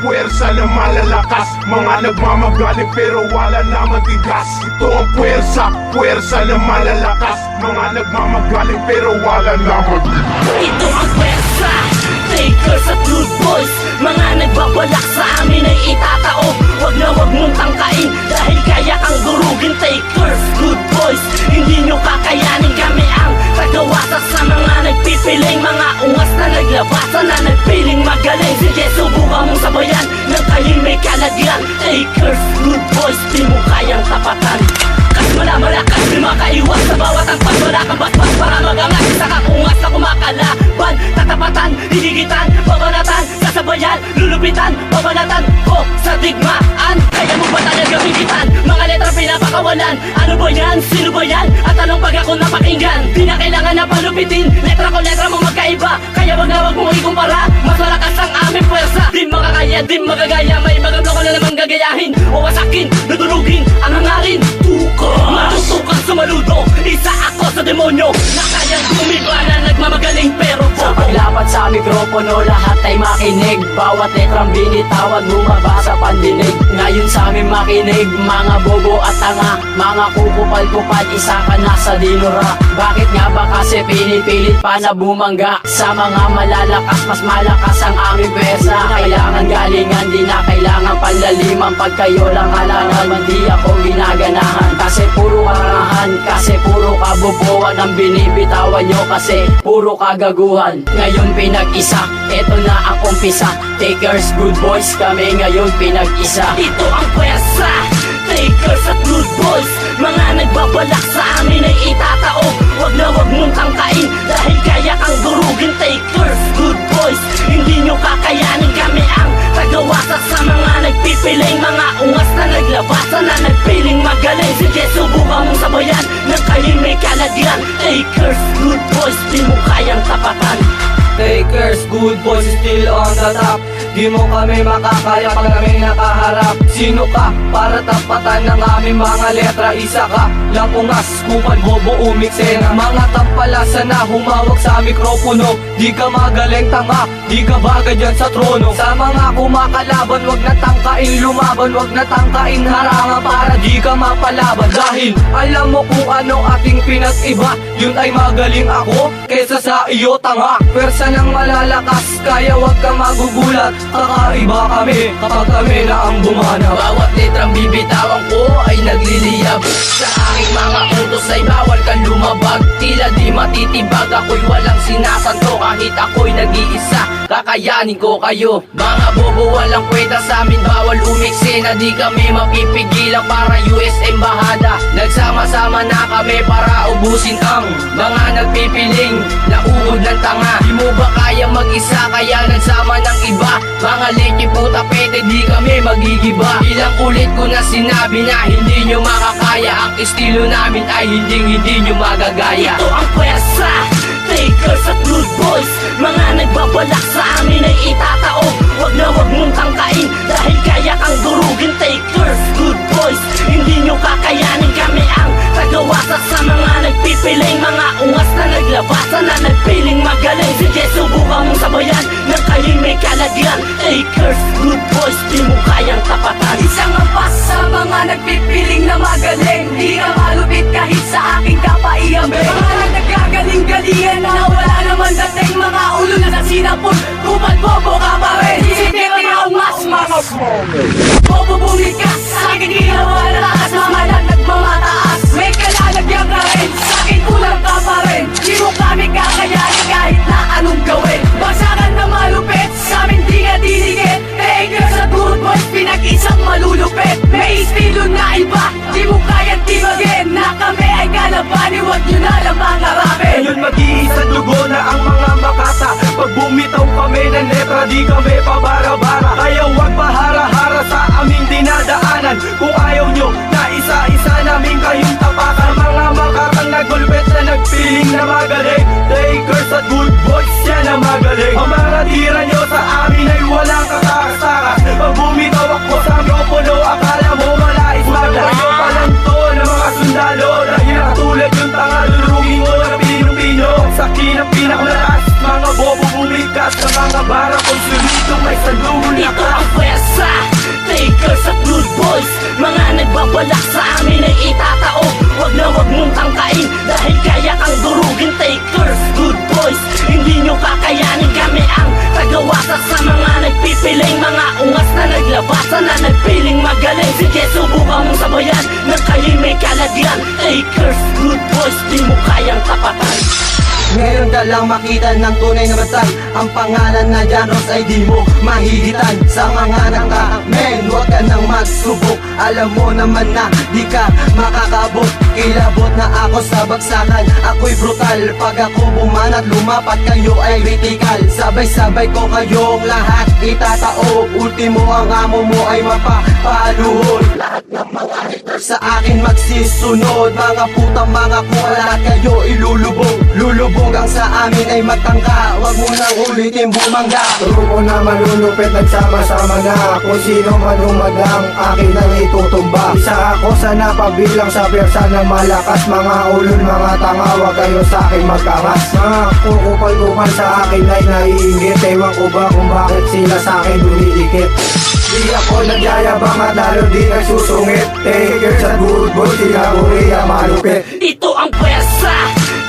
puwersa na malalakas, mga nagmamagaling pero wala naman tigas. Ito ang puwersa na malalakas, mga nagmamagaling pero wala naman tigas. Ito ang pwersa, takers at good boys, mga nagbabalak sa amin ay itatao. Wag na wag mong tangkain dahil kaya kang durugin. Takers, good boys, hindi nyo kakayanin. Kami ang tagawasak sa mga nagpipiling, mga ungas na naglabasan na nagpiling magaling. Sige, subukan mong sabayan ng tahimik kalagyan. Takers, good boys, di mo kayang tapatan. Malakas, di makaiwas sa bawat ang pagbalakang basbas para magangas. Isa kang ungas na kumakalaban, tatapatan, hihigitan, babanatan, sasabayan, lulupitan, babanatan ko sa digmaan. Kaya mo ba talaga higitan? Mga letra pinapakawalan. Ano ba yan? Sino ba yan? At anong pag ako napakinggan? Di na kailangan na palupitin, letra ko letra mo magkaiba. Kaya wag na wag mong ikumpara, mas malakas ang aming pwersa. Di makakaya, di magagaya, may mga bloko na naman gagayahin o wasakin, nadurugin ang hangarin. Matutukan sa maludo, isa ako sa demonyo na kayang gumiba na nagmamagaling pero sa paglapat sa mikropono, lahat ay makinig. Bawat letrang binitawan, bumaba sa pandinig. Ngayon sa amin makinig, mga bobo at tanga, mga kukupal-kupal, isa ka na sa dinura. Bakit nga ba kasi pinipilit pa na bumangga? Sa mga malalakas, mas malakas ang aming pwersa. Kailangan galingan, di na kailangan palaliman. Pag kayo lang halaman, di ako ginaganahan. Kasi puro karangahan, kasi puro kabobohan ang binibitawan nyo, kasi puro kagaguhan. Ngayon pinag-isa, eto na ang umpisa. Takers, good boys, kami ngayon pinag-isa. ito ang pwersa, takers at good boys, mga nagbabalak sa amin ay itatao. Wag na wag mong tangkain dahil kaya kang durugin. Takers, good boys, hindi nyo kakayanin. Kami ang tagawasak sa mga nagpipiling, mga ungas na naglabasan na nagpiling magaling. Sige, subukan mong sabayan ng kahimik kalagyan. Takers, good boys, di mo kayang tapatan. Takers, good boys, still on the top. Di mo kami makakaya pag kami nakaharap. Sino ka para tapatan ng aming mga letra? Isa ka lang ungas, kupal, bobo, umiksena. Mga tampalasan na humawak sa mikropono. Di ka magaling tanga, di ka bagay dyan sa trono. Sa mga kumakalaban, wag na tangkain lumaban, wag na tangkain harangan para di ka mapalaban. Dahil alam mo kung ano ating pinag-iba, yun ay magaling ako kesa sa iyo tanga. Pwersa ng malalakas, kaya wag ka magugulat. Kakaiba kami kapag kami na ang bumana. Bawat letrang bibitawan ko ay nagliliyab. Sa aking mga utos ay bawal kang lumabag. Tila di matitibag, ako'y walang sinasanto. Kahit ako'y nag-iisa, kakayanin ko kayo. Mga bobo walang kwenta sa amin, bawal umiksi. Na di kami mapipigilan para US Embahada. Nagsama-sama na kami para ubusin ang mga nagpipiling na ungod ng tanga. Di mo ba kaya mag-isa, kaya nagsama ng iba? Mga leki puta pete, di kami magigiba. Ilang ulit ko na sinabi na hindi nyo makakaya. Ang estilo namin ay hindi nyo magagaya. Ito ang pwersa, takers at good boys, mga nagbabalak sa amin ay itatao. Wag na wag mong tangkain dahil kaya kang durugin. Takers, good boys, hindi nyo kakayanin. Kami ang tagawasak sa mga nagpipiling, mga ungas na naglabasan na nagpiling magaling. Sige, subukan mong sabayan ng kahimik kalagyan. Takers, good boys, di mo kayang tapatan. Isang ampas sa mga nagpipiling na magaling. Di ka malupit kahit sa aking kapaiambe. Mga nagkagaling-galingan na wala naman dating. Mga ulo na sa sinapon, kupal bobo ka pa rin. Hindi mga ungas, mga bobo bumikas. Sa aking ginawa nalakas, mga nagmamataas. May kalalagyan ka rin, sa akin kulang ka pa rin. Di mo kami kakayanin kahit na anong gawin. Bagsakan na malupit, sa amin di nga diligit. Takers at good boys, pinag-isang malulupit. May estilo na iba, di mo kayang tibagin. Na kami ay kalabanin, wag nyo na lang mangarapin. Ngayon mag-iisang dugo na ang mga makata. Pag bumitaw kami ng letra, di kami pabara-bara. Kaya wag pahara-hara sa aming dinadaanan. Kung ayaw nyo na isa-isa namin kayong tapakan. Mga makatang nagulpit na nagpiling na magaling. Takers at good boys, yan ang magaling. Ang mga tira nyo sa amin ay walang katakas-takas. Pag bumitaw ako sa mikropono, akala mo malais maglayo pa lang to ng mga sundalo. Dahil katulad yung tanga, lulurugin mo na Pino-Pino. Sa kinang pinakamalakas, mga bobo bumikas. Sa mga bara kong sulitong may sandulo na Ito ang pwersa, nagpiling magaling. Sige, subukan mong sabayan ng kayo'y may kalagyan. Takers, good boys, di mo kayang tapatan. Ngayon ka lang makita ng tunay na matay. Ang pangalan na John Ross ay di mo mahigitan. Sa mga nakamen, huwag ka nang magsubok. Alam mo naman na di ka makakabot. Kilabot na ako sa bagsakan, ako'y brutal. Pag ako bumanat, lumapat, kayo ay critical. Sabay-sabay ko kayong lahat itatao. Ultimo ang amo mo ay mapapaluhod. Lahat ng mga haters sa akin magsisunod. Mga putang mga kuwalat, kayo ilulubog. Lulubog ang sa amin ay magtangka. Huwag mo nang ulitin bumangga. Grupo na malulupit, nagsama-sama na. Kung sino man umadang, akin ang itutumba. Isa ako sa napabilang sa persa ng malakas. Mga ulol, mga tanga, huwag kayo sa akin magkangas. Mga kukupal-kupal sa akin ay naiingit. Ewan ko ba kung bakit sila sa akin dumidikit. Di ako nagyayabang at lalo di nagsusungit. Takers at good boys, sila buriya malupit. Ito ang pwersa,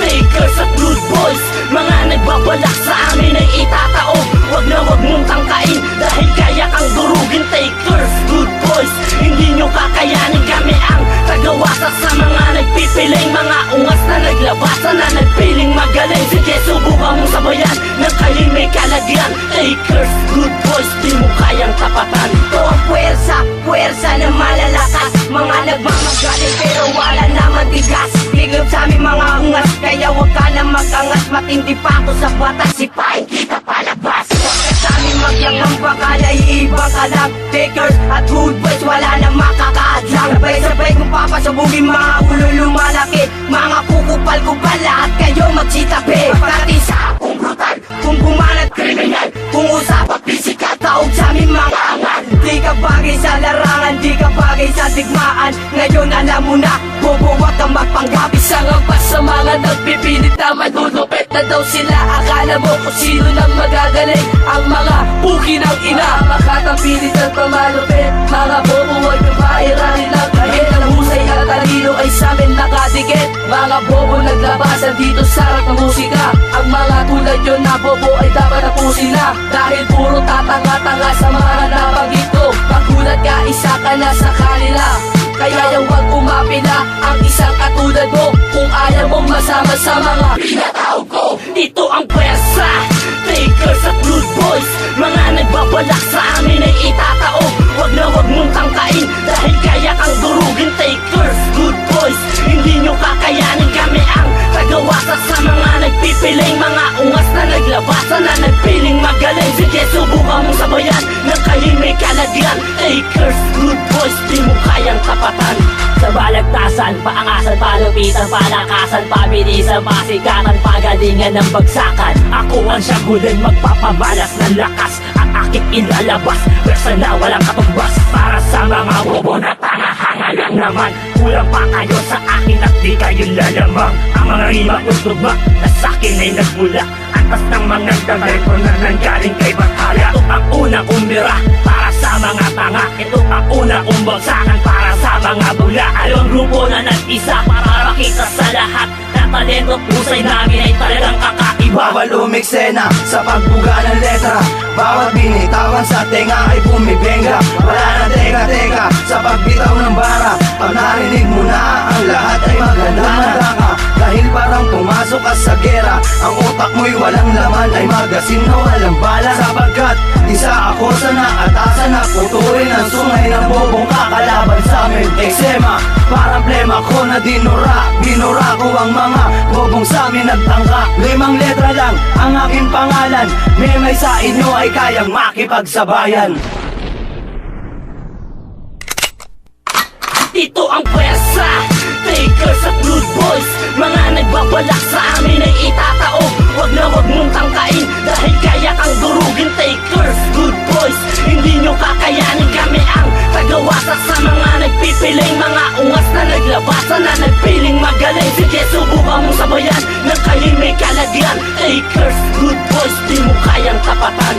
takers at good boys. Mga nagbabalak sa amin ay itatao. Wag na wag mong tangkain dahil kaya kang durugin. Takers, good boys, hindi nyo kakayanin. Kami ang tagawasak sa mga nagpipiling. Mga ungas na naglabasan na nagpiling magaling. Sige, subukan mong sabayan ng kayo'y may kalagyan. Takers, good boys, di mo kayang tapatan. Ito ang pwersa, pwersa na malalakas. Mga nagmamagaling pero wala naman tigas. Biglang sa aming mga ungas, kaya wag ka na magangas. Matindi pa ako sa batas, sipahin kita palabas. Wag ka sa aming maglangang baka naiibang ka lang. Takers at good boys, wala na makakaadlang. Sabay-sabay kung papasabugin mga ulo lumalaki. Mga kukupal-kupal, lahat kayo magsitabi. Pagdating sa akong brutal, kung bumanat kriminal, kung usapang pisikal, taog sa aming mga angal. Di ka bagay sa larangan, di ka bagay sa digmaan. Ngayon alam mo na, bobo wag kang magpanggap. Isang ampas sa mga nagpipilit na manunupit na daw sila. Akala mo kung sino nang magagaling. Ang mga puki ng ina, makatapilit at pamalupit. Mga bobo huwag nyo mairanin lang. Kahit ang husay at talino ay sa amin nakadikit. Mga bobo naglabasan dito sa harap ng musika. Ang mga tulad yun na bobo ay dapat na po sila. Dahil puro tatanga-tanga sa mga nabanggit ko. Paggulat ka, isa ka na sa kanila. Kaya yung wag umapila ang isang katulad mo. Kung ayaw mong masama sa mga pinatawag ko. Ito ang pwersa, takers at good boys. Mga nagbabalak sa amin ay itatao. Wag na wag mong tangkain dahil kaya kang durugin. Takers, good boys, hindi nyo kakayanin. Kami ang tagawasak sa mga nagpipiling. Mga ungas na naglabasan na nagpiling magaling. Sige, subukan mong sabayan ng kayo'y may kalagyan. Takers, good boys, di mo kayang tapatan. Sa balagtasan, paangasan, palupitan, palakasan, pabilisan, pasikatan, pagalingan ng bagsakan. Ako ang siyang huling magpapamalas ng lakas. Ang aking ilalabas, pwersa na walang katumbas. Para sa mga bobo na tangahanga lang naman. Kulang pa kayo sa akin at di kayo lalamang. Ang mga rima kong tugma na sa'kin ay nagmula. Antas ng mga damay ko na nanggaling kay Bathala. Ito ang unang umbira para sa mga tanga. Ito ang unang umbagsakan para sa mga bula. Along grupo na nag-isa para makita sa lahat na talento pusay namin ay talagang kakaiba. Bawal umiksena sa pagbuga ng letra. Bawat binitawan sa tenga ay bumibenga. Wala na teka-teka sa pagbitaw ng bara. Pag narinig mo na, ang lahat ay maganda ka. Dahil parang pumasok ka sa gera. Ang utak mo'y walang laman, ay magasin na walang bala. Sapagkat isa ako sa naatasan na puturin ang sungay ng bobong kakalaban sa amin. Eksema, parang plema ko na dinura. Binura ko ang mga bobong sa amin nagtangka. 5 letra lang ang aking pangalan. May sa inyo ay kayang makipagsabayan. Ito ang pwersa, takers at good boys. Mga nagbabalak sa amin ay itatao. Wag na wag mong tangkain dahil kaya kang durugin. Takers, good boys, hindi nyo kakayanin. Kami ang tagawasak sa mga nagpipiling. Mga ungas na naglabasan na nagpiling magaling. Sige, subukan mong sabayan ng kayo'y may kalagyan. Takers, good boys, di mo kayang tapatan.